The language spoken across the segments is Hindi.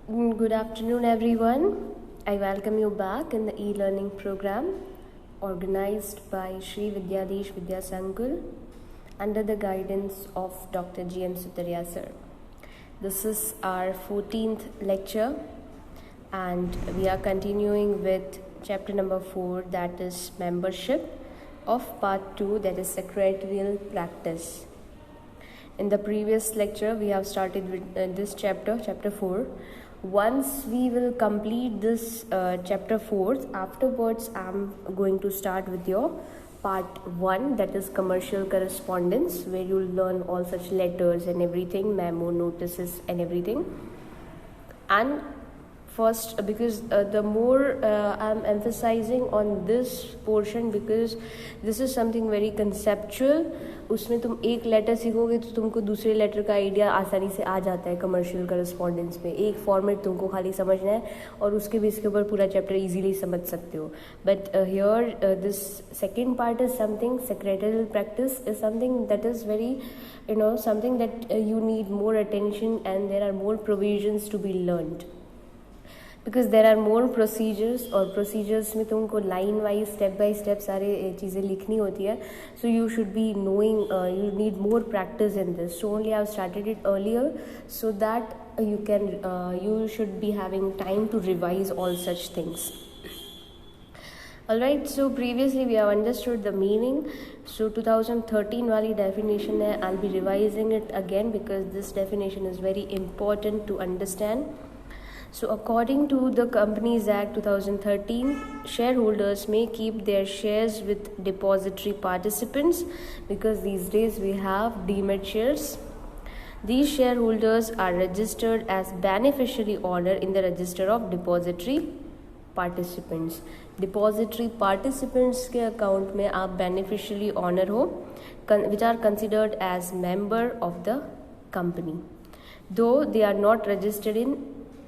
Good afternoon, everyone. I welcome you back in the e-learning program organized by Sri Vidyadesh Vidya Sankul under the guidance of Dr. G.M. Sutaria sir. This is our 14th lecture and we are continuing with chapter number 4, that is membership, of part 2, that is secretarial practice. In the previous lecture we have started with this chapter 4. Once we will complete this chapter 4, afterwards I'm going to start with your part 1, that is commercial correspondence, where you'll learn all such letters and everything, memo, notices and everything. And first, because the more I'm emphasizing on this portion, because this is something very conceptual. उसमें तुम एक लेटर सीखोगे तो तुमको दूसरे लेटर का आइडिया आसानी से आ जाता है कमर्शियल करस्पॉन्डेंस में. एक फॉर्मेट तुमको खाली समझना है और उसके बेस के ऊपर पूरा चैप्टर इजीली समझ सकते हो. But here this second part is something, secretarial practice is something that is very something that you need more attention, and there are more provisions to be learned. Because there are more procedures, और प्रोसीजर्स में तुमको line wise step by step सारे चीज़ें लिखनी होती है. So you should be knowing, you need more practice in this. So only I have started it earlier so that you should be having time to revise all such things. Alright, so previously we have understood the meaning. So 2013 wali definition hai, I'll be revising it again because this definition is very important to understand. So according to the Companies Act 2013, shareholders may keep their shares with depository participants, because these days we have demat shares. These shareholders are registered as beneficiary owner in the register of depository participants. Depository participants के account में आप beneficiary owner हो, which are considered as member of the company, though they are not registered in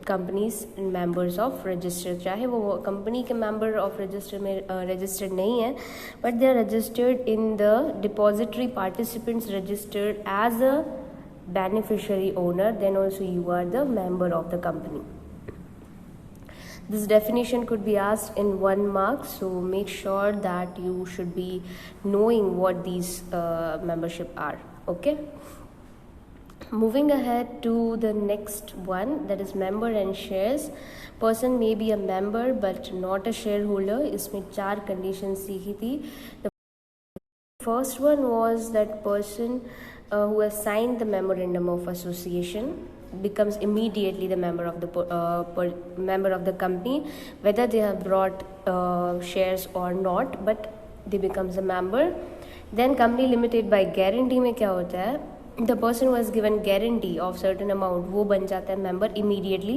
companies members of register. चाहे वो कंपनी के मेंबर ऑफ रजिस्टर में रजिस्टर्ड नहीं है, but they are registered in the depository participants registered as a beneficiary owner, then also you are the member of the company. This definition could be asked in 1 mark, so make sure that you should be knowing what these membership are. Okay. Moving ahead to the next one, that is member and shares. Person may be a member but not a shareholder. इसमें 4 conditions सीखी थी. The first one was that person who has signed the memorandum of association becomes immediately the member of the member of the company, whether they have brought shares or not, but they becomes a member. Then company limited by guarantee में क्या होता है, the person was given guarantee of certain amount, वो बन जाता है member immediately,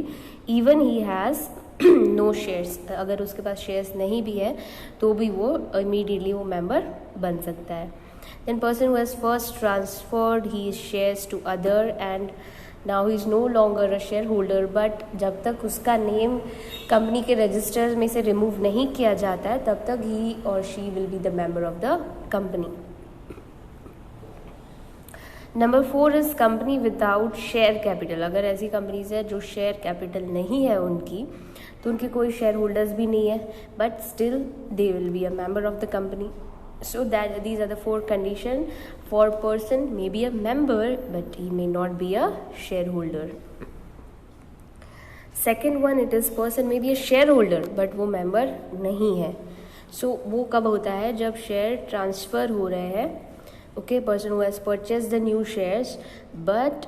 even he has no shares. अगर उसके पास shares नहीं भी है तो भी वो immediately वो member बन सकता है. Then person was first transferred his shares to other and now he is no longer a shareholder, but जब तक उसका नेम कंपनी के रजिस्टर में से रिमूव नहीं किया जाता है तब तक he or she will be the member of the company. Number 4 is company without share capital. अगर ऐसी कंपनीज है जो शेयर कैपिटल नहीं है उनकी, तो उनके कोई शेयर होल्डर्स भी नहीं है, but still they will be a member of the company. So that these are the 4 condition for person may be a member but he may not be a share holder. Second one, it is person may be a share holder but वो मेंबर नहीं है. सो वो कब होता है, जब शेयर ट्रांसफ़र हो रहे हैं. Okay, person who has purchased the new shares but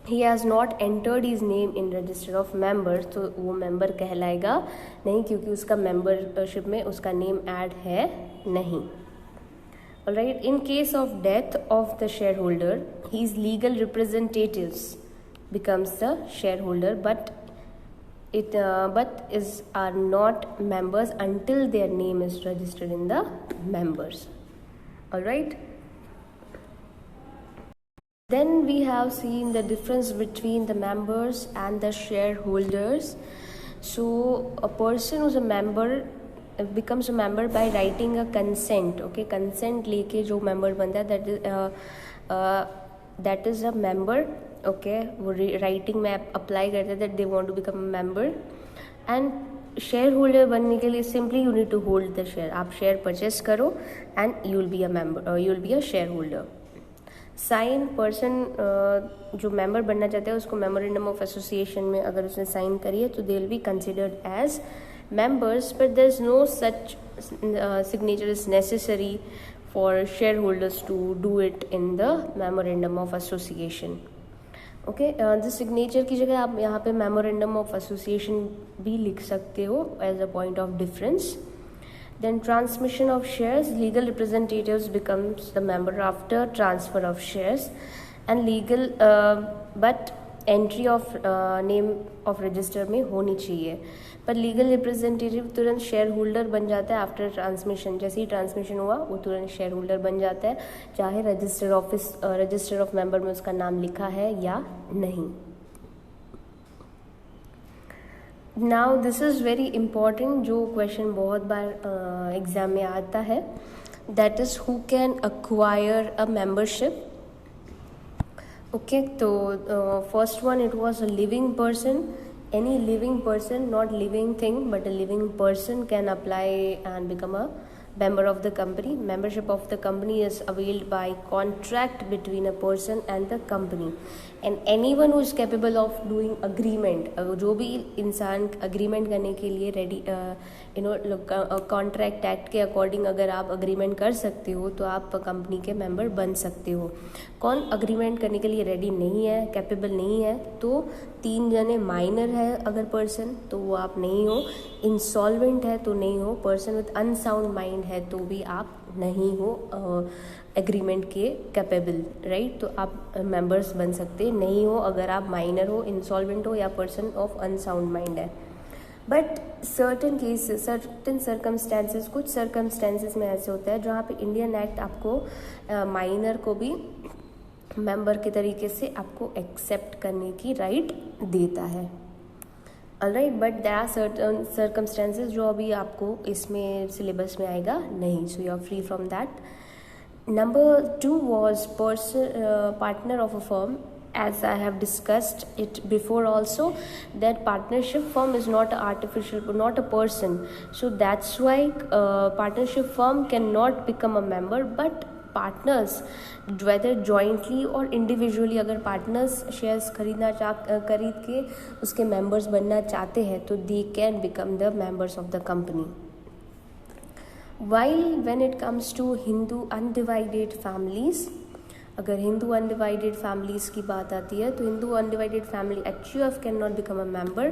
he has not entered his name in register of members, तो वो member कहलाएगा नहीं, क्योंकि उसका membership में उसका name add है नहीं. Alright, in case of death of the shareholder, his legal representatives becomes the shareholder, but are not members until their name is registered in the members. Alright, then we have seen the difference between the members and the shareholders. So a person who's a member becomes a member by writing a consent. Okay, consent लेके जो member बनता है that is a member okay, वो राइटिंग में अप्लाई करते that they want to become a member. And share holder बनने के लिए simply you need to hold the share. आप शेयर परचेस करो and you will be a member, you will be a share holder. Sign, person जो मेंबर बनना चाहता है उसको मेमोरेंडम ऑफ एसोसिएशन में अगर उसने साइन करी है तो they will be considered as members, but there's no such signature is necessary for shareholders to do it in the memorandum of association. Okay, this signature की जगह आप यहाँ पे मेमोरेंडम ऑफ एसोसिएशन भी लिख सकते हो as a point of difference. Then transmission of shares, legal representatives becomes the member after transfer of shares and legal but entry of name of register में होनी चाहिए। पर लीगल रिप्रेजेंटेटिव तुरंत शेयर होल्डर बन जाता है आफ्टर ट्रांसमिशन। जैसे ही ट्रांसमिशन हुआ वो तुरंत शेयर होल्डर बन जाता है, चाहे रजिस्टर ऑफ मेंबर में उसका नाम लिखा है या नहीं। Now this is very important, जो क्वेश्चन बहुत बार एग्जाम में आता है, that is who can acquire a membership. Okay, तो first one it was a living person. Any living person, not living thing, but a living person can apply and become a member of the company. Membership of the company is availed by contract between a person and the company. And anyone who is capable of doing agreement, जो भी इंसान agreement करने के लिए ready, कॉन्ट्रैक्ट एक्ट के अकॉर्डिंग अगर आप अग्रीमेंट कर सकते हो तो आप कंपनी के मेंबर बन सकते हो। कौन अग्रीमेंट करने के लिए रेडी नहीं है, कैपेबल नहीं है, तो 3 जने माइनर है अगर पर्सन तो वो आप नहीं हो, इंसॉल्वेंट है तो नहीं हो, पर्सन विद अनसाउंड माइंड है तो भी आप नहीं हो एग्रीमेंट के कैपेबल, राइट। तो आप मेंबर्स बन सकते नहीं हो अगर आप माइनर हो, इंसॉल्वेंट हो या पर्सन ऑफ अनसाउंड माइंड है। But certain cases, certain circumstances, कुछ सर्कमस्टेंसेस में ऐसे होता है जहाँ पे इंडियन एक्ट आपको माइनर को भी मेंबर के तरीके से आपको एक्सेप्ट करने की राइट देता है। Alright, but there are certain circumstances जो अभी आपको इसमें सिलेबस में आएगा नहीं, so you are free from that. Number 2 was partner of a firm. As I have discussed it before also, that partnership firm is not not a person. So that's why partnership firm cannot become a member, but partners, whether jointly or individually, अगर partners shares खरीद के उसके members बनना चाहते हैं तो they can become the members of the company. While when it comes to Hindu undivided families, अगर हिंदू अनडिवाइडेड फैमिलीज़ की बात आती है तो Hindu undivided family HUF can not become a member,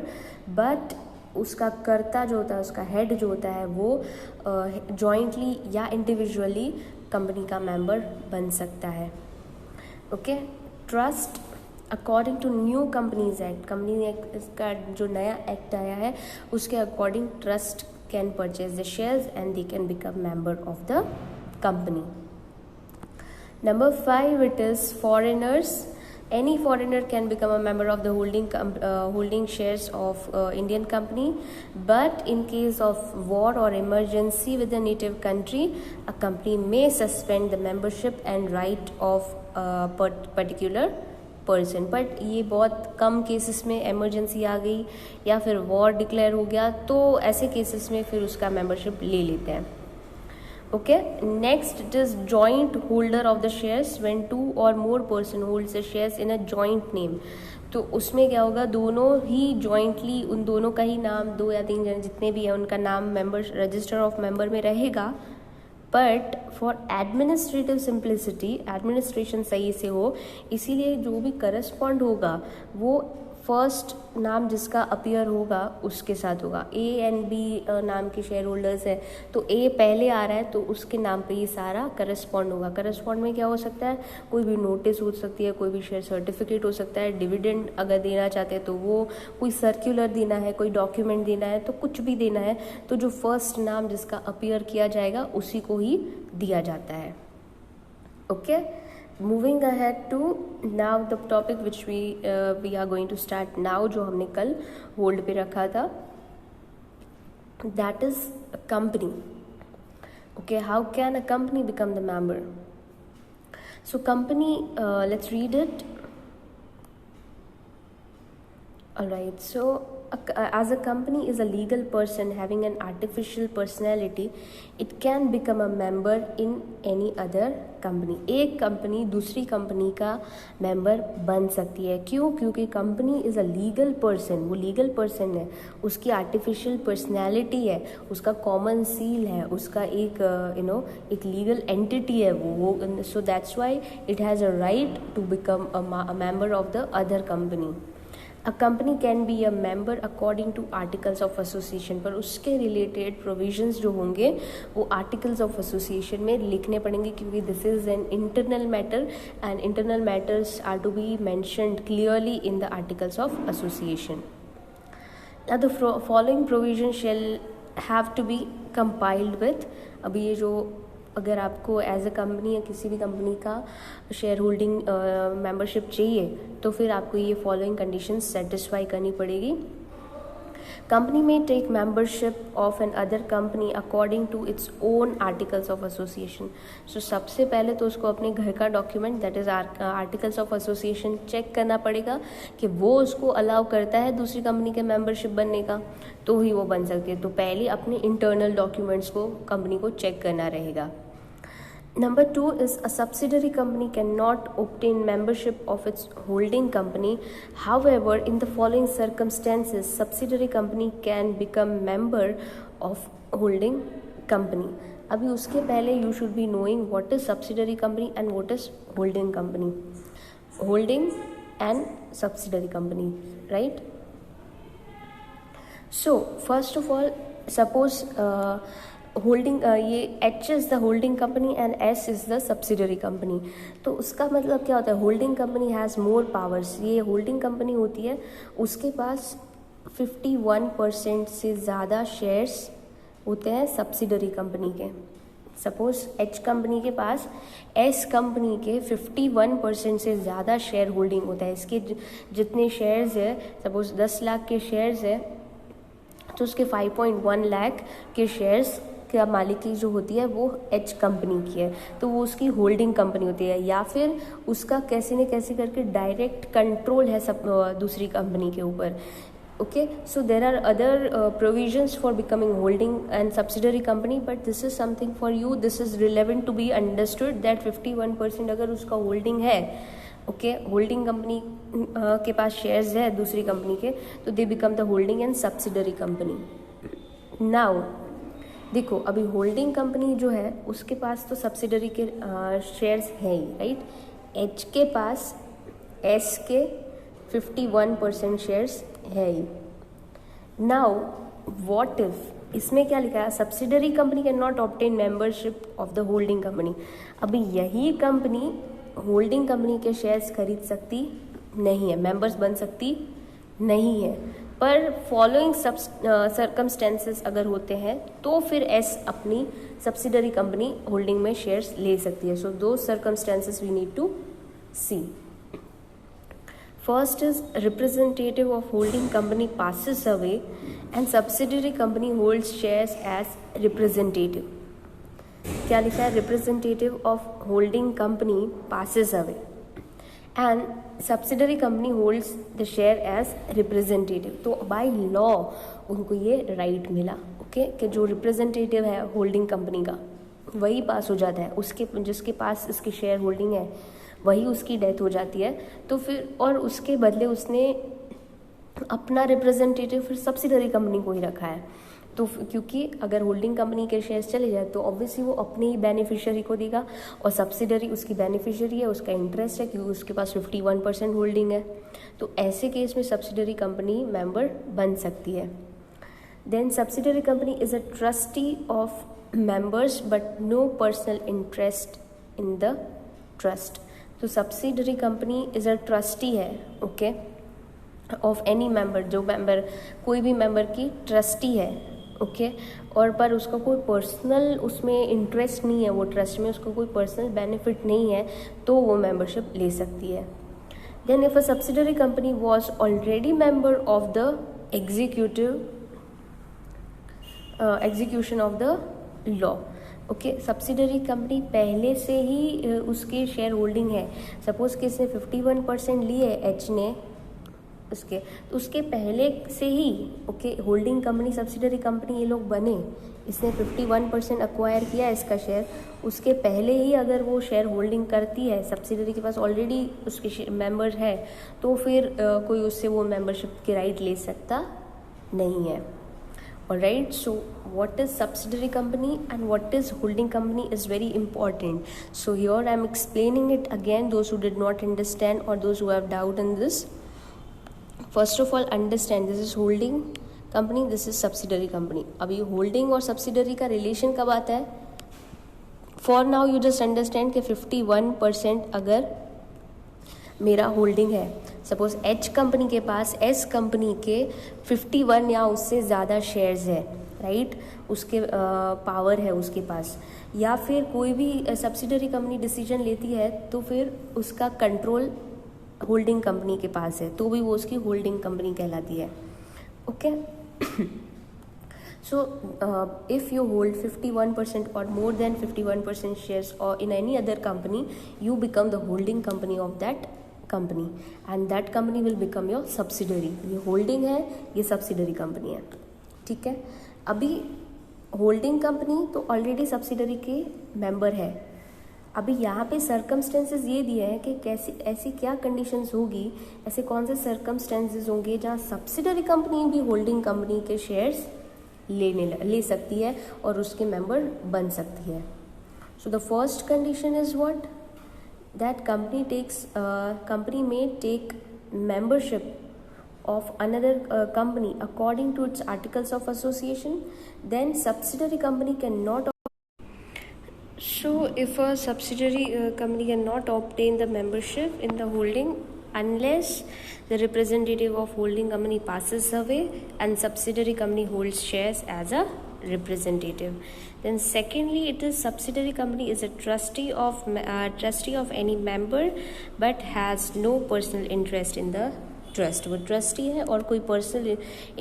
but उसका कर्ता जो होता है, उसका हेड जो होता है वो जॉइंटली या इंडिविजुअली कंपनी का मेंबर बन सकता है। Okay, trust according to new companies act, company act का जो नया एक्ट आया है उसके according trust can purchase the shares and they can become member of the company. Number 5, it is foreigners. Any foreigner can become a member of the holding shares of Indian company, but in case of war or emergency with the native country, a company may suspend the membership and right of a particular person. But ये बहुत कम केसेस में emergency आ गई या फिर war declare हो गया तो ऐसे केसेस में फिर उसका membership ले लेते हैं। Okay, next it is joint holder of the shares when 2 or more person holds the shares in a joint name. तो उसमें क्या होगा, दोनों ही jointly, उन दोनों का ही नाम, 2 या 3 जन जितने भी हैं उनका नाम मेंबर रजिस्टर ऑफ मेंबर में रहेगा। But for administrative simplicity, administration सही से हो, इसीलिए जो भी करस्पॉन्ड होगा वो फर्स्ट नाम जिसका अपीयर होगा उसके साथ होगा। A and B नाम के शेयर होल्डर्स है तो A पहले आ रहा है तो उसके नाम पे ये सारा करस्पॉन्ड होगा। करस्पॉन्ड में क्या हो सकता है, कोई भी नोटिस हो सकती है, कोई भी शेयर सर्टिफिकेट हो सकता है, डिविडेंड अगर देना चाहते हैं तो वो, कोई सर्कुलर देना है, कोई डॉक्यूमेंट देना है, तो कुछ भी देना है तो जो फर्स्ट नाम जिसका अपीयर किया जाएगा उसी को ही दिया जाता है। Okay, moving ahead to now the topic which we are going to start now, जो हमने कल होल्ड पे रखा था, that is a company. Okay, how can a company become the member? So company, let's read it. Alright, so as a company is a legal person having an artificial personality, it can become a member in any other company. एक कंपनी दूसरी कंपनी का मेंबर बन सकती है. क्यों? क्योंकि company is a legal person, वो लीगल पर्सन है, उसकी आर्टिफिशियल पर्सनैलिटी है, उसका कॉमन सील है, उसका एक एक लीगल एंटिटी है वो. So that's why it has a right to become a member of the other company. A company can be a member according to articles of association, पर उसके related provisions जो होंगे वो articles of association में लिखने पड़ेंगे, क्योंकि this is an internal matter and internal matters are to be mentioned clearly in the articles of association. Now the following provision shall have to be compiled with. अभी ये जो अगर आपको एज अ कंपनी या किसी भी कंपनी का शेयर होल्डिंग मेंबरशिप चाहिए तो फिर आपको ये फॉलोइंग कंडीशंस सेटिस्फाई करनी पड़ेगी. कंपनी में take membership of an other company according to its own articles of association. So सबसे पहले तो उसको अपने घर का document that is articles of association check करना पड़ेगा कि वो उसको अलाउ करता है दूसरी कंपनी के मेंबरशिप बनने का, तो ही वो बन सकती है. तो पहले अपने इंटरनल डॉक्यूमेंट्स को कंपनी को चेक करना रहेगा. Number 2 is a subsidiary company cannot obtain membership of its holding company. However, in the following circumstances, subsidiary company can become member of holding company. अभी उसके पहले you should be knowing what is subsidiary company and what is holding company. Holding and subsidiary company, right? So first of all, suppose holding ये H is the holding company and S is the subsidiary company. तो उसका मतलब क्या होता है? Holding company has more powers. ये होल्डिंग कंपनी होती है, उसके पास 51% से ज़्यादा शेयर्स होते हैं सब्सिडरी कंपनी के. सपोज H कंपनी के पास S कंपनी के 51% से ज़्यादा शेयर होल्डिंग होता है. इसके जितने शेयर्स है, सपोज 10 लाख के शेयर्स है तो उसके 5.1 लाख के शेयर्स का मालिकी जो होती है वो H कंपनी की है, तो वो उसकी होल्डिंग कंपनी होती है. या फिर उसका कैसे न कैसे करके डायरेक्ट कंट्रोल है सब दूसरी कंपनी के ऊपर. Okay, so there are other provisions for becoming holding and subsidiary company, but this is something for you, this is relevant to be understood that 51% अगर उसका होल्डिंग है, ओके, होल्डिंग कंपनी के पास शेयर्स है दूसरी कंपनी के, तो दे become the holding and subsidiary company. Now देखो, अभी होल्डिंग कंपनी जो है उसके पास तो सब्सिडरी के शेयर्स हैं ही, राइट. H के पास S के 51% शेयर्स है ही. नाउ व्हाट इफ इसमें क्या लिखा है? Subsidiary company can not obtain membership of the holding company. अभी यही कंपनी होल्डिंग कंपनी के शेयर्स खरीद सकती नहीं है, मेंबर्स बन सकती नहीं है, पर फॉलोइंग सर्कमस्टेंसेस अगर होते हैं तो फिर S अपनी सब्सिडरी कंपनी होल्डिंग में शेयर्स ले सकती है. सो दो circumstances we need to see. First is representative of holding company passes away and subsidiary company holds shares as representative. क्या लिखा है? Representative of holding company passes away and subsidiary company holds the share as representative. तो बाय लॉ उनको ये राइट मिला, ओके, कि जो रिप्रेजेंटेटिव है होल्डिंग कंपनी का वही पास हो जाता है, उसके जिसके पास इसकी शेयर होल्डिंग है वही उसकी डेथ हो जाती है. तो फिर और उसके बदले उसने अपना रिप्रेजेंटेटिव फिर सब्सिडरी कंपनी को ही रखा है. तो क्योंकि अगर होल्डिंग कंपनी के शेयर्स चले जाए तो ऑब्वियसली वो अपने ही बेनिफिशियरी को देगा, और सब्सिडरी उसकी बेनिफिशियरी है, उसका इंटरेस्ट है क्योंकि उसके पास 51% होल्डिंग है. तो ऐसे केस में सब्सिडरी कंपनी मेंबर बन सकती है. Then subsidiary company is a trustee of members but no personal interest in the trust. तो subsidiary company is a trustee है, ओके, ऑफ एनी मेंबर. जो मेंबर कोई भी मेंबर की ट्रस्टी है, ओके, और पर उसका कोई पर्सनल उसमें इंटरेस्ट नहीं है, वो ट्रस्ट में उसको कोई पर्सनल बेनिफिट नहीं है, तो वो मेंबरशिप ले सकती है. Then if a subsidiary company was already member of the execution of the law, okay, subsidiary company पहले से ही उसकी शेयर होल्डिंग है. सपोज कि इसने 51% ली है H ने, उसके पहले से ही okay holding company subsidiary company ये लोग बने, इसने 51% अक्वायर किया इसका शेयर, उसके पहले ही अगर वो शेयर होल्डिंग करती है, सब्सिडरी के पास ऑलरेडी उसके मेंबर है, तो फिर कोई उससे वो मेंबरशिप के राइट ले सकता नहीं है. Alright, so what is subsidiary company and what is holding company is very important. So here I am explaining it again, those who did not understand or those who have doubt in this. First of all, understand this is holding company, this is subsidiary company. अब ये holding और subsidiary का relation कब आता है? For now you just understand कि 51% अगर मेरा होल्डिंग है, सपोज एच कंपनी के पास एस कंपनी के 51 या उससे ज़्यादा शेयर्स है, राइट, उसके पावर है उसके पास, या फिर कोई भी सब्सिडरी कंपनी डिसीजन लेती है तो फिर उसका कंट्रोल होल्डिंग कंपनी के पास है, तो भी वो उसकी होल्डिंग कंपनी कहलाती है. Okay, so if you hold 51% or more than 51% shares or in any other company, you become the holding company of that company and that company will become your subsidiary. ये होल्डिंग है, ये सब्सिडरी कंपनी है, ठीक है. अभी होल्डिंग कंपनी तो ऑलरेडी सब्सिडरी के मेंबर है. अभी यहाँ पे सर्कमस्टेंसेस ये दिए हैं कि कैसी ऐसी क्या कंडीशंस होगी, ऐसे कौन से सर्कमस्टेंसेस होंगे जहाँ सब्सिडरी कंपनी भी होल्डिंग कंपनी के शेयर्स ले सकती है और उसके मेंबर बन सकती है. So the first condition is what, that company may take membership of another company according to its articles of association, then subsidiary company cannot. So if a subsidiary company cannot obtain the membership in the holding unless the representative of holding company passes away and subsidiary company holds shares as a representative. Then secondly, it is subsidiary company is a trustee of any member but has no personal interest in the trust. वो trustee है और कोई personal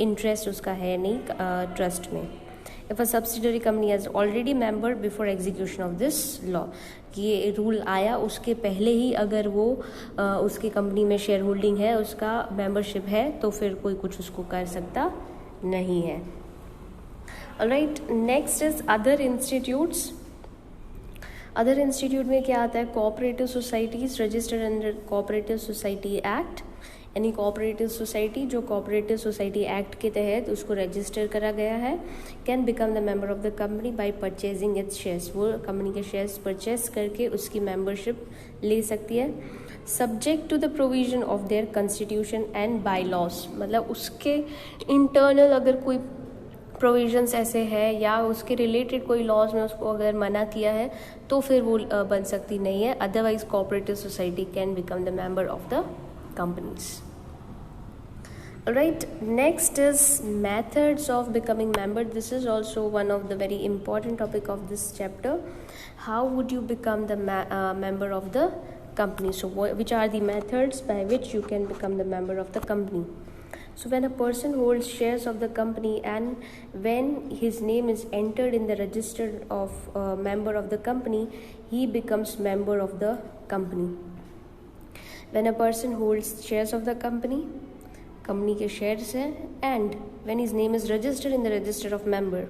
interest उसका है नहीं trust में. If a subsidiary company has already member before execution of this law, ये रूल आया उसके पहले ही अगर वो उसके कंपनी में शेयर होल्डिंग है, उसका मेंबरशिप है, तो फिर कोई कुछ उसको कर सकता नहीं है. Alright, next is other institutes. Other institute में क्या आता है? Cooperative societies registered under cooperative society act, यानी कोऑपरेटिव सोसाइटी जो कोऑपरेटिव सोसाइटी एक्ट के तहत उसको रजिस्टर करा गया है, can become the member of the company by purchasing its shares. वो कंपनी के शेयर्स परचेज करके उसकी मेंबरशिप ले सकती है, subject to the provision of their constitution and bylaws. मतलब उसके इंटरनल अगर कोई प्रोविजंस ऐसे है या उसके रिलेटेड कोई लॉज में उसको अगर मना किया है तो फिर वो बन सकती नहीं है. Otherwise cooperative society can become the member of the companies. Alright, next is methods of becoming member. This is also one of the very important topic of this chapter. How would you become the member of the company? So which are the methods by which you can become the member of the company? So when a person holds shares of the company and when his name is entered in the register of member of the company, he becomes member of the company. When a person holds shares of the company के शेयर्स हैं, and when his name is registered in the register of member,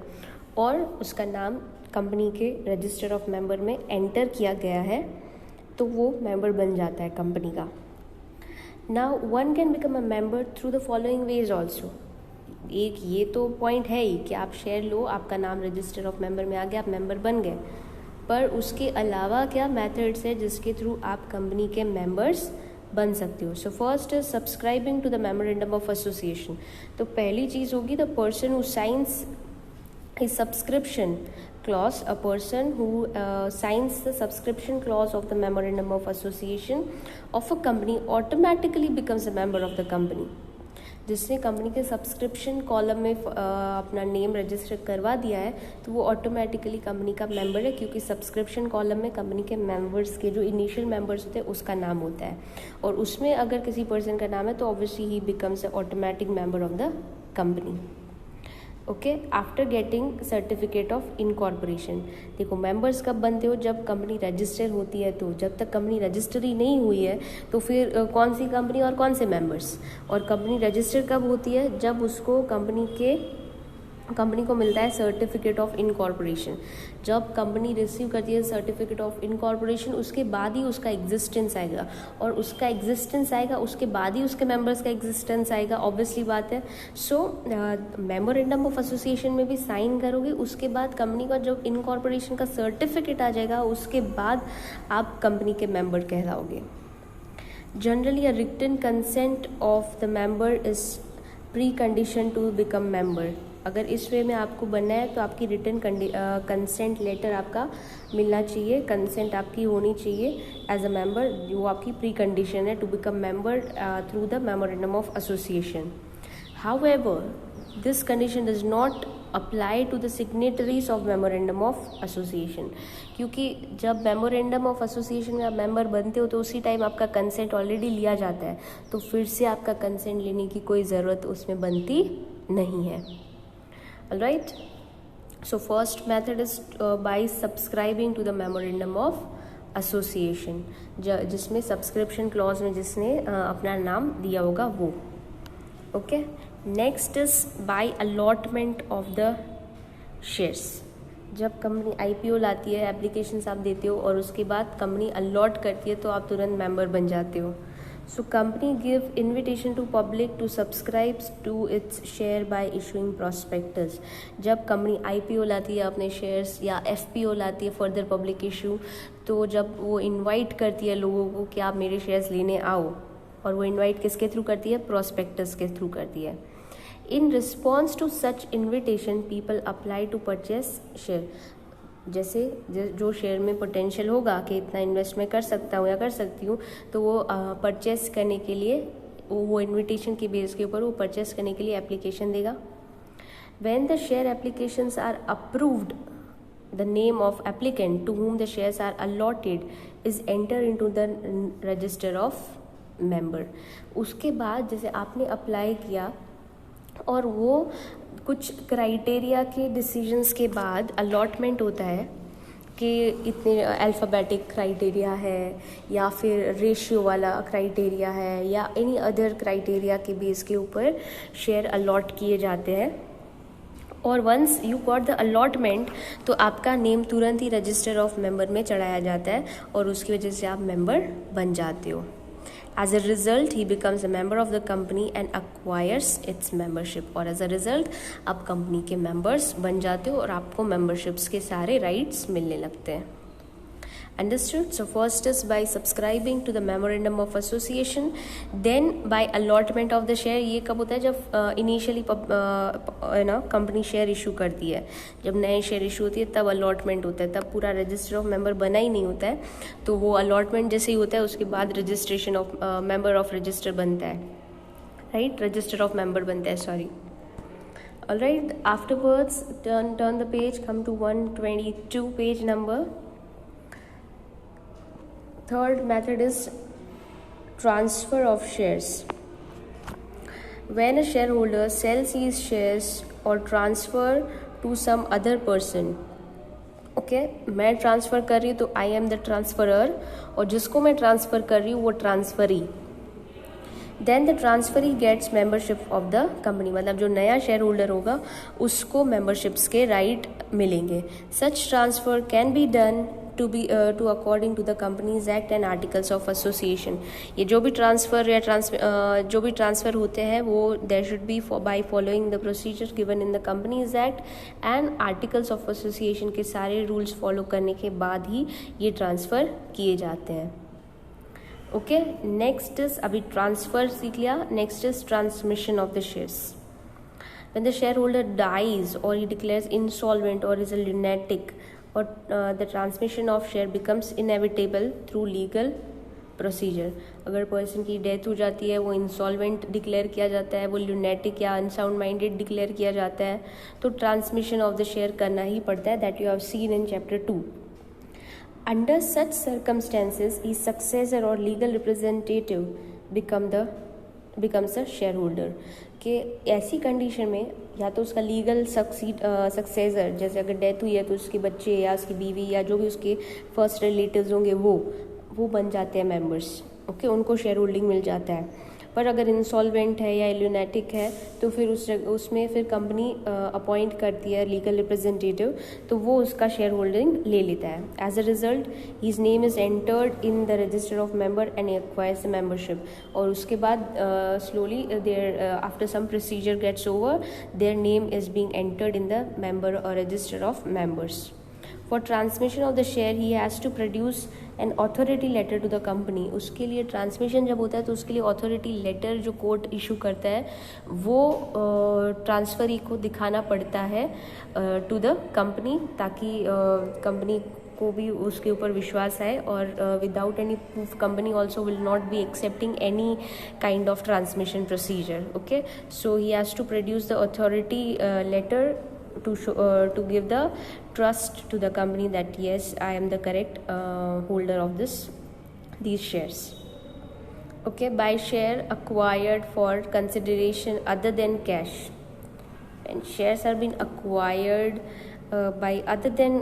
और उसका नाम कंपनी के रजिस्टर ऑफ मेंबर में एंटर किया गया है, तो वो मेंबर बन जाता है कंपनी का. Now one can become a member through the following ways also. एक ये तो पॉइंट है ही कि आप शेयर लो, आपका नाम रजिस्टर ऑफ मेंबर में आ गया, आप मेंबर बन गए, पर उसके अलावा क्या मेथड्स है जिसके थ्रू आप कंपनी के मेंबर्स बन सकते हो. So first is subscribing to the memorandum of association. तो पहली चीज़ होगी the person who signs his subscription clause. A person who signs the subscription clause of the memorandum of association of a company automatically becomes a member of the company. जिसने कंपनी के सब्सक्रिप्शन कॉलम में अपना नेम रजिस्टर करवा दिया है तो वो ऑटोमेटिकली कंपनी का मेंबर है, क्योंकि सब्सक्रिप्शन कॉलम में कंपनी के मेंबर्स के जो इनिशियल मेंबर्स होते हैं उसका नाम होता है, और उसमें अगर किसी पर्सन का नाम है तो obviously he becomes a automatic member of the company. Okay, after getting certificate of incorporation. देखो मेंबर्स कब बनते हो, जब कंपनी रजिस्टर होती है। तो जब तक कंपनी रजिस्टर ही नहीं हुई है तो फिर कौन सी कंपनी और कौन से मेंबर्स। और कंपनी रजिस्टर कब होती है, जब उसको कंपनी को मिलता है सर्टिफिकेट ऑफ इनकॉर्पोरेशन। जब कंपनी रिसीव करती है सर्टिफिकेट ऑफ इनकॉर्पोरेशन, उसके बाद ही उसका एग्जिस्टेंस आएगा, और उसका एग्जिस्टेंस आएगा उसके बाद ही उसके मेंबर्स का एग्जिस्टेंस आएगा, ऑब्वियसली बात है। सो मेमोरेंडम ऑफ एसोसिएशन में भी साइन करोगे, उसके बाद कंपनी का जब इनकॉर्पोरेशन का सर्टिफिकेट आ जाएगा उसके बाद आप कंपनी के मेंबर कहलाओगे। Generally a written consent of the member is pre condition to become member. अगर इस वे में आपको बनना है तो आपकी रिटन कंसेंट लेटर आपका मिलना चाहिए, कंसेंट आपकी होनी चाहिए एज अ मेंबर, वो आपकी प्री कंडीशन है to become member through the memorandum of association. However this condition does not apply to the signatories of memorandum of association, क्योंकि जब मेमोरेंडम ऑफ एसोसिएशन में आप मेंबर बनते हो तो उसी टाइम आपका कंसेंट ऑलरेडी लिया जाता है, तो फिर से आपका कंसेंट लेने की कोई ज़रूरत उसमें बनती नहीं है। Alright, so first method is by subscribing to the memorandum of association, जिसमें सब्सक्रिप्शन क्लॉज में जिसने अपना नाम दिया होगा वो। Okay, next is by allotment of the shares. जब कंपनी आईपीओ लाती है, एप्लीकेशंस आप देते हो और उसके बाद कंपनी अलॉट करती है तो आप तुरंत मेंबर बन जाते हो। So company give invitation to public to subscribe to its share by issuing prospectus। जब कंपनी IPO लाती है अपने शेयर्स या FPO लाती है फर्दर पब्लिक इशू, तो जब वो इनवाइट करती है लोगों को कि आप मेरे शेयर्स लेने आओ, और वो इनवाइट किसके थ्रू करती है, प्रोस्पेक्टस के थ्रू करती है। In response to such invitation people apply to purchase share. जैसे जो शेयर में पोटेंशियल होगा कि इतना इन्वेस्ट मैं कर सकता हूँ या कर सकती हूँ, तो वो परचेस करने के लिए वो इन्विटेशन के बेस के ऊपर वो परचेस करने के लिए एप्लीकेशन देगा। When the share applications are approved, the name of applicant to whom the shares are allotted is entered into the register of member। उसके बाद जैसे आपने अप्लाई किया और वो कुछ क्राइटेरिया के डिसीजंस के बाद अलॉटमेंट होता है कि इतने अल्फ़ाबेटिक क्राइटेरिया है या फिर रेशियो वाला क्राइटेरिया है या एनी अदर क्राइटेरिया के बेस के ऊपर शेयर अलॉट किए जाते हैं। और once you got the allotment तो आपका नेम तुरंत ही रजिस्टर ऑफ मेंबर में चढ़ाया जाता है और उसकी वजह से आप मेंबर बन जाते हो। As a result, he becomes a member of the company and acquires its membership। और as a result, आप कंपनी के members बन जाते हो और आपको memberships के सारे rights मिलने लगते हैं। Understood? So first is by subscribing to the memorandum of association, then by allotment of the share। ये कब होता है, जब इनिशियली कंपनी शेयर इशू करती है, जब नए शेयर इशू होती है तब अलॉटमेंट होता है, तब पूरा रजिस्टर ऑफ मेंबर बना ही नहीं होता है, तो वो अलॉटमेंट जैसे ही होता है उसके बाद registration of member of register बनता है, राइट, रजिस्टर ऑफ मेंबर बनता है, sorry. Alright, afterwards turn the page, come to 122 page number। Third method is transfer of shares। When a shareholder sells his shares or transfer to some other person, okay, मैं ट्रांसफ़र कर रही हूँ तो आई एम द ट्रांसफरर, और जिसको मैं ट्रांसफ़र कर रही हूँ वो transferee. Then the transferee gets membership of the company, मतलब जो नया शेयर होल्डर होगा उसको मेंबरशिप्स के राइट मिलेंगे। Such transfer can be done to according to the companies act and articles of association. ये जो भी ट्रांसफ़र या जो भी ट्रांसफ़र होते हैं वो there should be by following the procedure given in the companies act and articles of association के सारे रूल्स फॉलो करने के बाद ही ये ट्रांसफ़र किए जाते हैं। ओके, नेक्स्ट इज, अभी ट्रांसफ़र सीख लिया, next is transmission of the shares. When the shareholder dies or he declares insolvent or is a lunatic, or the transmission of share becomes inevitable through legal procedure। अगर पर्सन की डेथ हो जाती है, वो इंसॉल्वेंट डिक्लेयर किया जाता है, वो ल्यूनेटिक या अनसाउंड माइंडेड डिक्लेयर किया जाता है, तो ट्रांसमिशन ऑफ द शेयर करना ही पड़ता है। That you have seen in chapter 2। Under such circumstances, his successor or legal representative becomes a share holder. कि ऐसी कंडीशन में या तो उसका लीगल सक्सेसर, जैसे अगर डेथ हुई है तो उसके बच्चे या उसकी बीवी या जो भी उसके फर्स्ट रिलेटिव्स होंगे वो बन जाते हैं मेंबर्स। ओके, उनको शेयर होल्डिंग मिल जाता है। पर अगर इंसॉल्वेंट है या एल्यूनेटिक है तो फिर उसमें फिर कंपनी अपॉइंट करती है लीगल रिप्रेजेंटेटिव, तो वो उसका शेयर होल्डिंग ले लेता है। As a result his name is entered in the register of member and acquires the membership. और उसके बाद slowly thereafter some procedure gets over, their name is being entered in the member और register of members. For transmission of the share he has to produce an authority letter to the company। उसके लिए ट्रांसमिशन जब होता है तो उसके लिए अथॉरिटी लेटर जो कोर्ट इशू करता है वो ट्रांसफरी को दिखाना पड़ता है टू द कंपनी, ताकि कंपनी को भी उसके ऊपर विश्वास आए। और without any proof company also will not be accepting any kind of transmission procedure. Okay, so he has to produce the authority letter to give the trust to the company that yes, I am the correct holder of these shares. Okay, by share acquired for consideration other than cash, and shares are being acquired by other than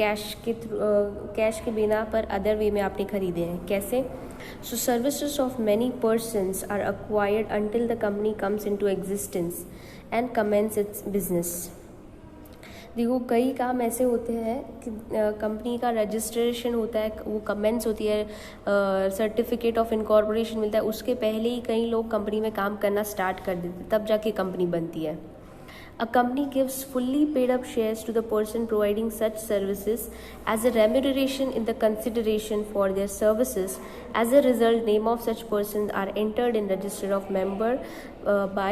cash के बिना पर other way में आपने खरीदे हैं। कैसे? So services of many persons are acquired until the company comes into existence and commence its business। देखो, कई काम ऐसे होते हैं कि कंपनी का रजिस्ट्रेशन होता है, वो कमेंस होती है, सर्टिफिकेट ऑफ इनकॉर्पोरेशन मिलता है, उसके पहले ही कई लोग कंपनी में काम करना स्टार्ट कर देते हैं, तब जाके कंपनी बनती है। A company gives fully paid up shares to the person providing such services as a remuneration in the consideration for their services. As a result, name of such persons are entered in register of member by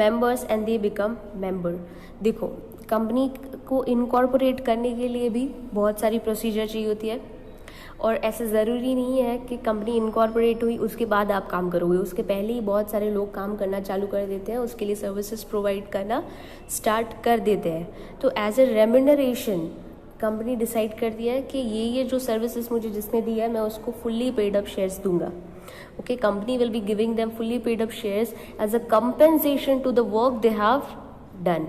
members and they become member। देखो, कंपनी को इनकॉर्पोरेट करने के लिए भी बहुत सारी प्रोसीजर चाहिए होती है, और ऐसा ज़रूरी नहीं है कि कंपनी इनकॉर्पोरेट हुई उसके बाद आप काम करोगे, उसके पहले ही बहुत सारे लोग काम करना चालू कर देते हैं, उसके लिए सर्विसेज प्रोवाइड करना स्टार्ट कर देते हैं। तो as a remuneration company decide करती है कि ये जो सर्विसेज मुझे जिसने दी है मैं उसको फुल्ली पेड अप शेयर्स दूंगा। Okay, company will be giving them fully paid up shares as a compensation to the work they have done.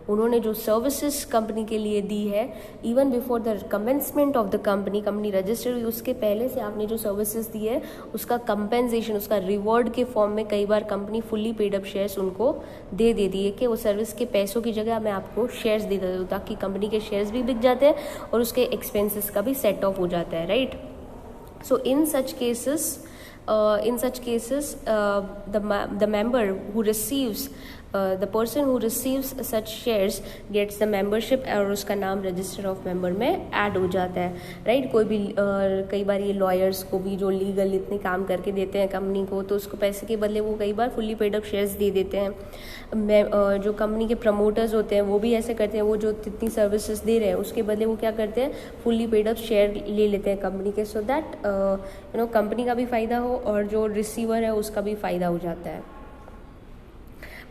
उन्होंने जो सर्विसेज कंपनी के लिए दी है, even before the commencement of the company register हुई उसके पहले से आपने जो सर्विसेज दी है उसका कंपेंसेशन, उसका रिवॉर्ड के फॉर्म में कई बार company fully paid up shares उनको दे देती है कि वो सर्विस के पैसों की जगह मैं आपको शेयर्स दे देता हूँ, ताकि कंपनी के शेयर्स भी बिक जाते हैं और उसके एक्सपेंसेस का भी सेट ऑफ हो जाता है, right. So in such cases the member who receives the person who receives such shares gets the membership और उसका नाम रजिस्टर ऑफ मेंबर में ऐड हो जाता है, राइट। कोई भी कई बार ये लॉयर्स को भी जो लीगल इतने काम करके देते हैं कंपनी को, तो उसको पैसे के बदले वो कई बार फुल्ली पेड अप शेयर्स दे देते हैं। जो कंपनी के प्रमोटर्स होते हैं वो भी ऐसे करते हैं, वो जो इतनी सर्विसेज दे रहे हैं उसके बदले वो क्या करते हैं, फुल्ली पेड अप शेयर ले लेते हैं कंपनी के, सो दैट कंपनी का भी फ़ायदा हो और जो रिसीवर है उसका भी फ़ायदा हो जाता है।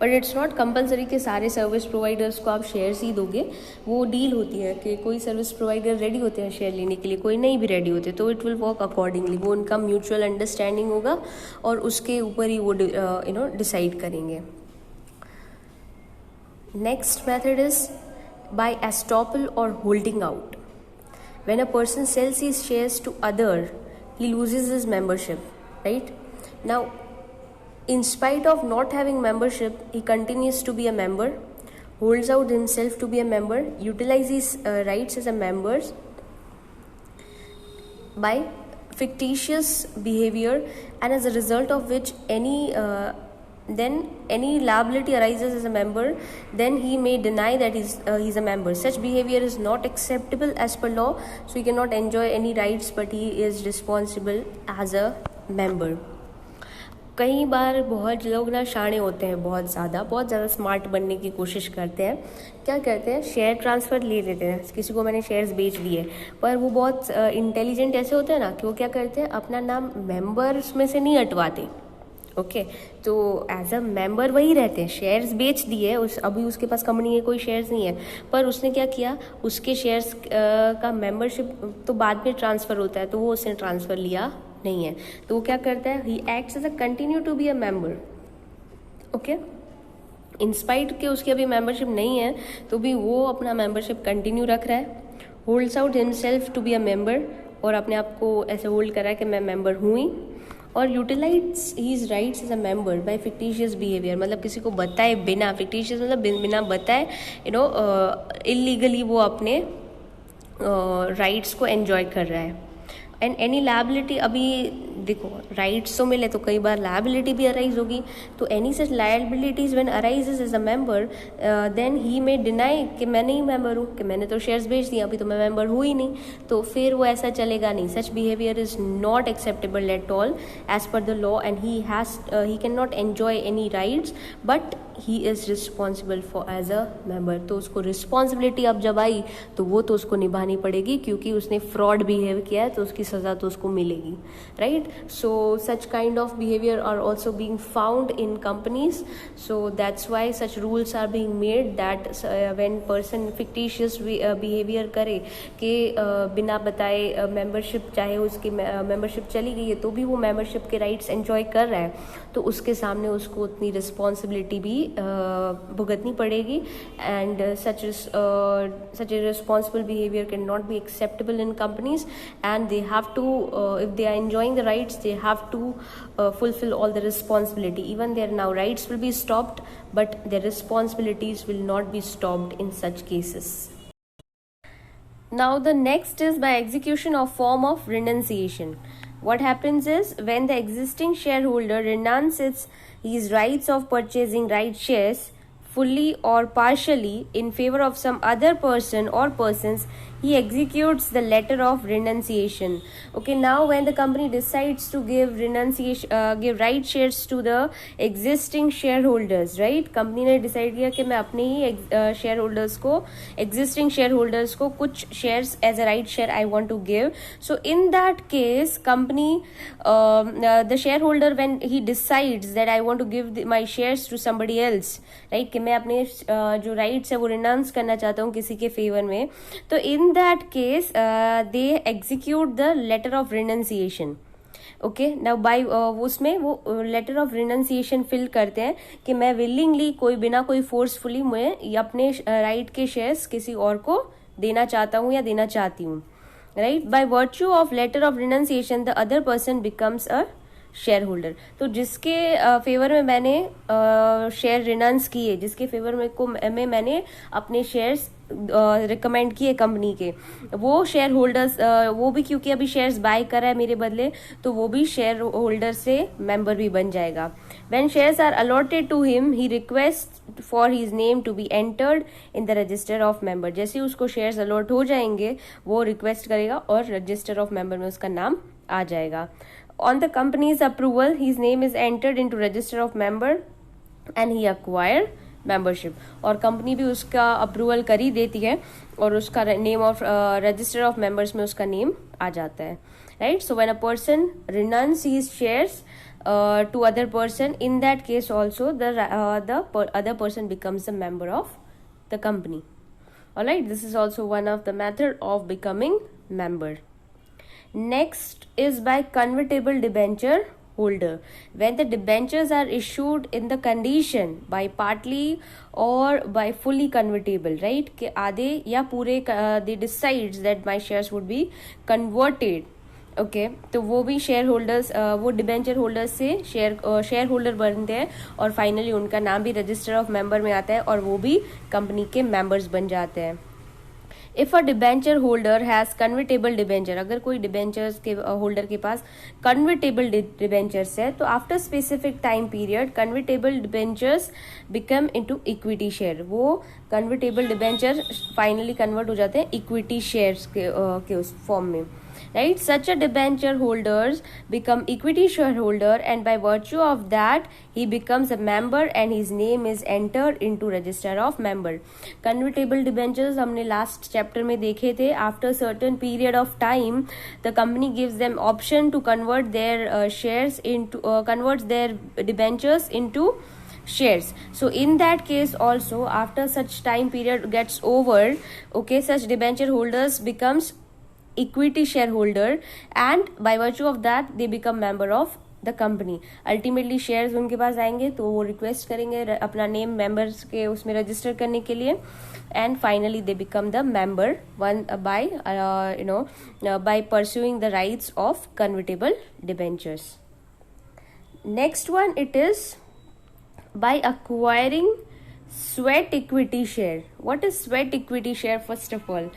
बट इट्स नॉट कंपलसरी कि सारे सर्विस प्रोवाइडर्स को आप शेयर्स ही दोगे। वो डील होती है कि कोई सर्विस प्रोवाइडर रेडी होते हैं शेयर लेने के लिए, कोई नहीं भी रेडी होते, तो इट विल वर्क अकॉर्डिंगली। वो उनका म्यूचुअल अंडरस्टैंडिंग होगा और उसके ऊपर ही वो डिसाइड करेंगे। Next method is by estoppel और holding out. When a person sells his shares to other he loses his membership, right? Now, in spite of not having membership, he continues to be a member, holds out himself to be a member, utilizes rights as a member by fictitious behavior, and as a result of which then any liability arises as a member, then he may deny that he's a member. Such behavior is not acceptable as per law, so he cannot enjoy any rights, but he is responsible as a member. कई बार बहुत लोग ना शाणे होते हैं, बहुत ज़्यादा स्मार्ट बनने की कोशिश करते हैं। क्या करते हैं, शेयर ट्रांसफ़र ले लेते हैं, किसी को मैंने शेयर्स बेच दिए, पर वो बहुत इंटेलिजेंट ऐसे होते हैं ना कि वो क्या करते हैं, अपना नाम मेंबर्स में से नहीं हटवाते। ओके, तो एज अ मेंबर वही रहते हैं, शेयर्स बेच दिए, अभी उसके पास कंपनी के कोई शेयर्स नहीं है, पर उसने क्या किया, उसके शेयर्स का मेंबरशिप तो बाद में ट्रांसफ़र होता है, तो वो उसने ट्रांसफ़र लिया नहीं है, तो वो क्या करता है, he acts as a continue to be a member. Okay, in spite के उसकी अभी मेंबरशिप नहीं है तो भी वो अपना मेंबरशिप कंटिन्यू रख रहा है, holds out himself to be a member, और अपने आप को ऐसे होल्ड कर रहा है कि मैं मेंबर हूँ ही, और utilize his rights as a member by fictitious behaviour, मतलब किसी को बताए बिना, फिक्टिशियस मतलब बिना बताए इलीगली वो अपने राइट्स को एंजॉय कर रहा है. एंड एनी लायबिलिटी, अभी देखो राइट्स तो मिले तो कई बार लायबिलिटी भी अराइज होगी, तो any such liabilities when arises as a member then he may deny कि मैं नहीं मेंबर हूँ, कि मैंने तो शेयर्स बेच दिया, अभी तो मैं मेंबर हुई ही नहीं, तो फिर वो ऐसा चलेगा नहीं. Such behaviour is not acceptable at all as per the law, and he can not enjoy any rights but he is responsible for as a member. तो उसको रिस्पॉन्सिबिलिटी अब जब आई तो वो तो उसको निभानी पड़ेगी, क्योंकि उसने फ्रॉड बिहेव किया है तो उसकी सज़ा तो उसको मिलेगी, right. So such kind of behaviour are also being found in companies, so that's why such rules are being made that when person fictitious behaviour करे कि बिना बताए मेंबरशिप, चाहे उसकी मेंबरशिप चली गई है तो भी वो मेंबरशिप के राइट्स एंजॉय कर रहा है, तो उसके सामने उसको उतनी रिस्पॉन्सिबिलिटी भी भुगतनी पड़ेगी. And such a responsible behavior cannot be acceptable in companies, and they have to, if they are enjoying the rights, they have to fulfill all the responsibility. Even their now rights will be stopped, but their responsibilities will not be stopped in such cases. Now the next is by execution of form of renunciation. What happens is when the existing shareholder renounces his rights of purchasing right shares fully or partially in favor of some other person or persons, he executes the letter of renunciation. Okay, now when the company decides to give give right shares to the existing shareholders, right, company ने decide किया कि मैं अपने ही shareholders को, existing shareholders को कुछ shares as a right share I want to give. So in that case, company, the shareholder, when he decides that I want to give my shares to somebody else, right, कि मैं अपने जो rights है वो renounce करना चाहता हूँ किसी के favor में, तो in that case they execute the letter of renunciation. Okay, now by उसमें वो लेटर ऑफ रिनंसिएशन फिल करते हैं कि मैं विलिंगली, कोई बिना कोई फोर्सफुली मैं अपने राइट के शेयर्स किसी और को देना चाहता हूँ या देना चाहती हूँ, right. By virtue of letter of renunciation the other person becomes a share holder. तो जिसके फेवर में मैंने शेयर रिनाउंस किए, जिसके फेवर में मैंने अपने शेयर्स रिकमेंड किए कंपनी के, वो शेयर होल्डर्स, वो भी क्योंकि अभी शेयर्स बाय कर रहा है मेरे बदले, तो वो भी शेयर होल्डर से मेंबर भी बन जाएगा. When shares are allotted to him he request for his name to be entered in the register of member. जैसे ही उसको शेयर्स अलॉट हो जाएंगे वो रिक्वेस्ट करेगा और रजिस्टर ऑफ मेंबर में उसका नाम आ जाएगा. On the company's approval, his name is entered into register of member and he acquired membership. और कंपनी भी उसका अप्रूवल कर ही देती है और उसका name of register of members में उसका नेम आ जाता है, right. So when a person renounce his shares to other person, in that case also the other person becomes a member of the company. All right, this is also one of the method of becoming member. Next is by convertible debenture holder. When the debentures are issued in the condition by partly or by fully convertible, right, कि आधे या पूरे they decides that my shares would be converted. Okay, तो वो भी शेयर होल्डर्स, वो डिबेंचर होल्डर्स से शेयर होल्डर बनते हैं और फाइनली उनका नाम भी रजिस्टर ऑफ मेंबर में आता है और वो भी कंपनी के मेंबर्स बन जाते हैं. If a debenture holder has convertible debenture, अगर कोई डिबेंचर्स के होल्डर के पास कन्वर्टेबल डिबेंचर्स है तो after specific time period convertible debentures become into equity share. वो कन्वर्टेबल डिबेंचर फाइनली कन्वर्ट हो जाते हैं इक्विटी शेयर्स के उस फॉर्म में, right. Such a debenture holders become equity shareholder and by virtue of that he becomes a member and his name is entered into register of member. Convertible debentures हमने last chapter में देखे थे. After certain period of time the company gives them option to convert their shares into converts their debentures into shares. So in that case also after such time period gets over, okay, such debenture holders becomes equity shareholder, and by virtue of that they become member of the company. Ultimately shares उनके पास आएंगे तो वो रिक्वेस्ट करेंगे अपना नेम मेंबर्स के उसमें रजिस्टर करने के लिए, and finally they become the member one by by pursuing the rights of convertible debentures. Next one, it is by acquiring sweat equity share. What is sweat equity share? First of all,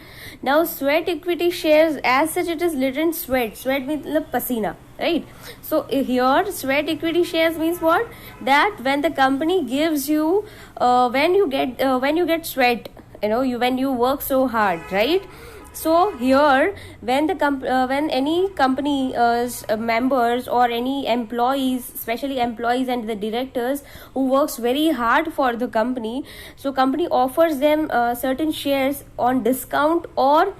now sweat equity shares as such, it is written sweat means pasina, right? So here sweat equity shares means what? That when the company gives you when you get sweat, when you work so hard, right? So here when when any company's members or any employees, especially employees and the directors who works very hard for the company, so company offers them certain shares on discount or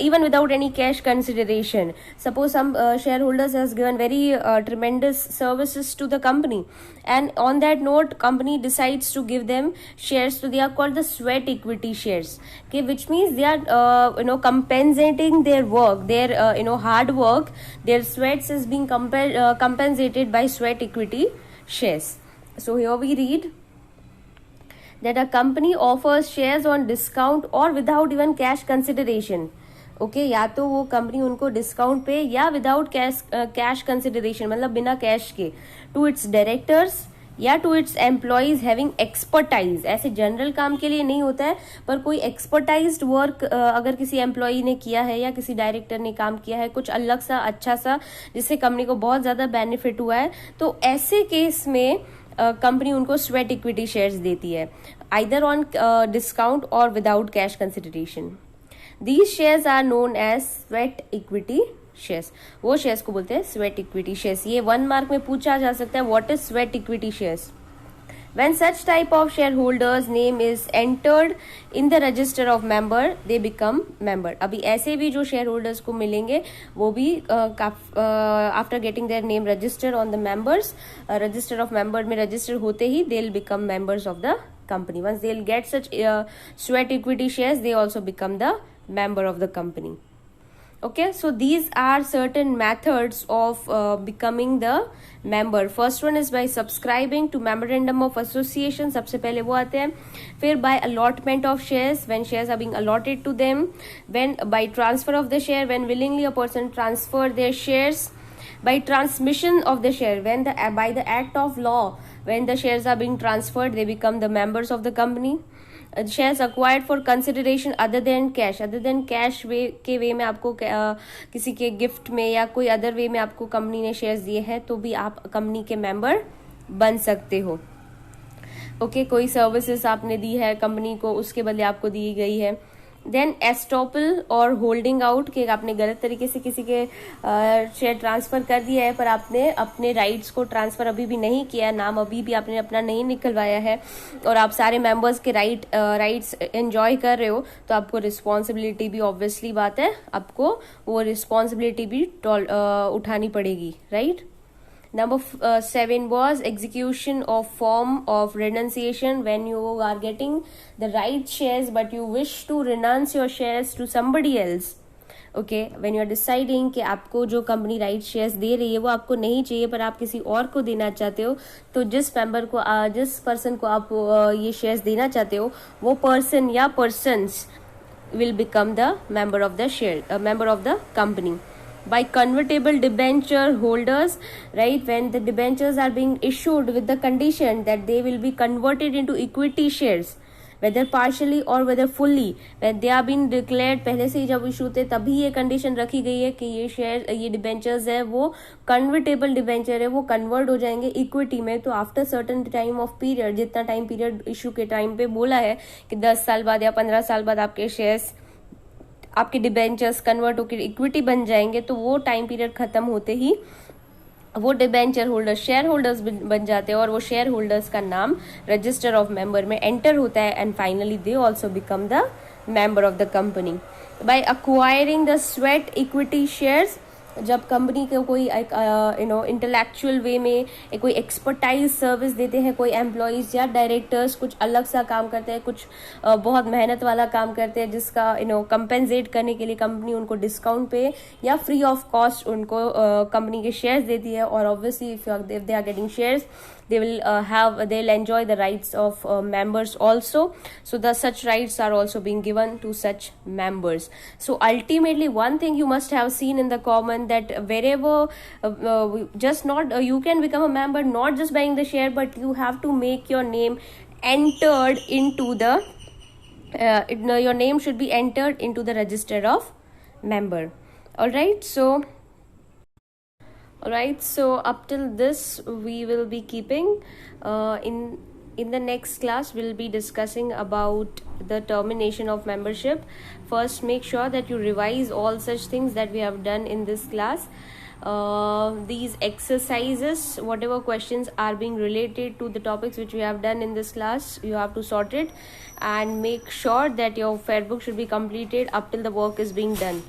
even without any cash consideration. Suppose some shareholders has given very tremendous services to the company, and on that note company decides to give them shares, so they are called the sweat equity shares, okay, which means they are compensating their work, their hard work, their sweats is being compensated by sweat equity shares. So here we read that a company offers shares on discount or without even cash consideration. Okay या तो वो कंपनी उनको डिस्काउंट पे या विदाउट कैश कंसिडरेशन, मतलब बिना कैश के, टू इट्स डायरेक्टर्स या to its employees having expertise. ऐसे जनरल काम के लिए नहीं होता है, पर कोई एक्सपर्टाइज्ड वर्क अगर किसी एम्प्लॉय ने किया है या किसी डायरेक्टर ने काम किया है कुछ अलग सा अच्छा सा जिससे कंपनी को बहुत ज्यादा बेनिफिट हुआ है, तो ऐसे केस में कंपनी उनको स्वेट इक्विटी शेयर्स देती है, आइदर ऑन डिस्काउंट और without cash consideration. These shares are known as sweat equity shares. वो शेयर्स को बोलते हैं sweat equity shares. ये 1 मार्क में पूछा जा सकता है, what is sweat equity shares? When such type of shareholders name is entered in the register of member, they become member. अभी ऐसे भी जो shareholders को मिलेंगे वो भी after getting their name registered on the members, register of member में register होते ही they'll become members of the company. Once they'll get such sweat equity shares, they also become the member of the company. Okay, so these are certain methods of becoming the member. First one is by subscribing to memorandum of association, सबसे पहले वो आते हैं. फिर by allotment of shares, when shares are being allotted to them. When by transfer of the share, when willingly a person transfer their shares. By transmission of the share, when by the act of law, when the shares are being transferred, they become the members of the company. Shares acquired for consideration other than cash वे के वे में आपको किसी के गिफ्ट में या कोई अदर वे में आपको कंपनी ने शेयर्स दिए हैं तो भी आप कंपनी के मेंबर बन सकते हो. ओके, कोई सर्विसेज आपने दी है कंपनी को, उसके बदले आपको दी गई है. देन एस्टॉपल और होल्डिंग आउट, के आपने गलत तरीके से किसी के शेयर ट्रांसफर कर दिया है पर आपने अपने राइट्स को ट्रांसफर अभी भी नहीं किया, नाम अभी भी आपने अपना नहीं निकलवाया है और आप सारे मेंबर्स के राइट्स एंजॉय कर रहे हो, तो आपको रिस्पॉन्सिबिलिटी भी, ऑब्वियसली बात है, आपको वो रिस्पॉन्सिबिलिटी भी उठानी पड़ेगी, right. Number 7 was execution of form of renunciation, when you are getting the right shares but you wish to renounce your shares to somebody else. Okay, when you are deciding कि आपको जो कंपनी राइट शेयर्स दे रही है वो आपको नहीं चाहिए पर आप किसी और को देना चाहते हो, तो जिस पर्सन को आप ये शेयर्स देना चाहते हो वो पर्सन या persons will become the member of the company. By convertible debenture holders, right, when the debentures are being issued with the condition that they will be converted into equity shares, whether partially or whether fully, when they are being declared, पहले से ही जब इशू थे तभी ये कंडीशन रखी गई है कि ये डिबेंचर्स है वो कन्वर्टेबल डिबेंचर है, वो कन्वर्ट हो जाएंगे इक्विटी में. तो after certain time of period, जितना टाइम पीरियड इशू के टाइम पे बोला है कि 10 साल बाद या 15 साल बाद आपके शेयर्स, आपके डिबेंचर्स कन्वर्ट होकर इक्विटी बन जाएंगे, तो वो टाइम पीरियड खत्म होते ही वो डिबेंचर होल्डर शेयर होल्डर्स बन जाते हैं और वो शेयर होल्डर्स का नाम रजिस्टर ऑफ मेंबर में एंटर होता है, and finally they also become the member of the company. By acquiring the sweat equity shares, जब कंपनी को कोई इंटेलेक्चुअल वे में कोई एक्सपर्टाइज सर्विस देते हैं, कोई एम्प्लॉयज़ या डायरेक्टर्स कुछ अलग सा काम करते हैं, कुछ बहुत मेहनत वाला काम करते हैं, जिसका कंपेंसेट करने के लिए कंपनी उनको डिस्काउंट पे या फ्री ऑफ कॉस्ट उनको कंपनी के शेयर्स देती है. और obviously if they are getting shares, they'll enjoy the rights of members also. So the such rights are also being given to such members. So ultimately one thing you must have seen in the common, that wherever just not you can become a member not just buying the share, but you have to make your name entered into the your name should be entered into the register of member. All right, so up till this we will be keeping in the next class we'll be discussing about the termination of membership. First, make sure that you revise all such things that we have done in this class. These exercises, whatever questions are being related to the topics which we have done in this class, you have to sort it and make sure that your fair book should be completed up till the work is being done.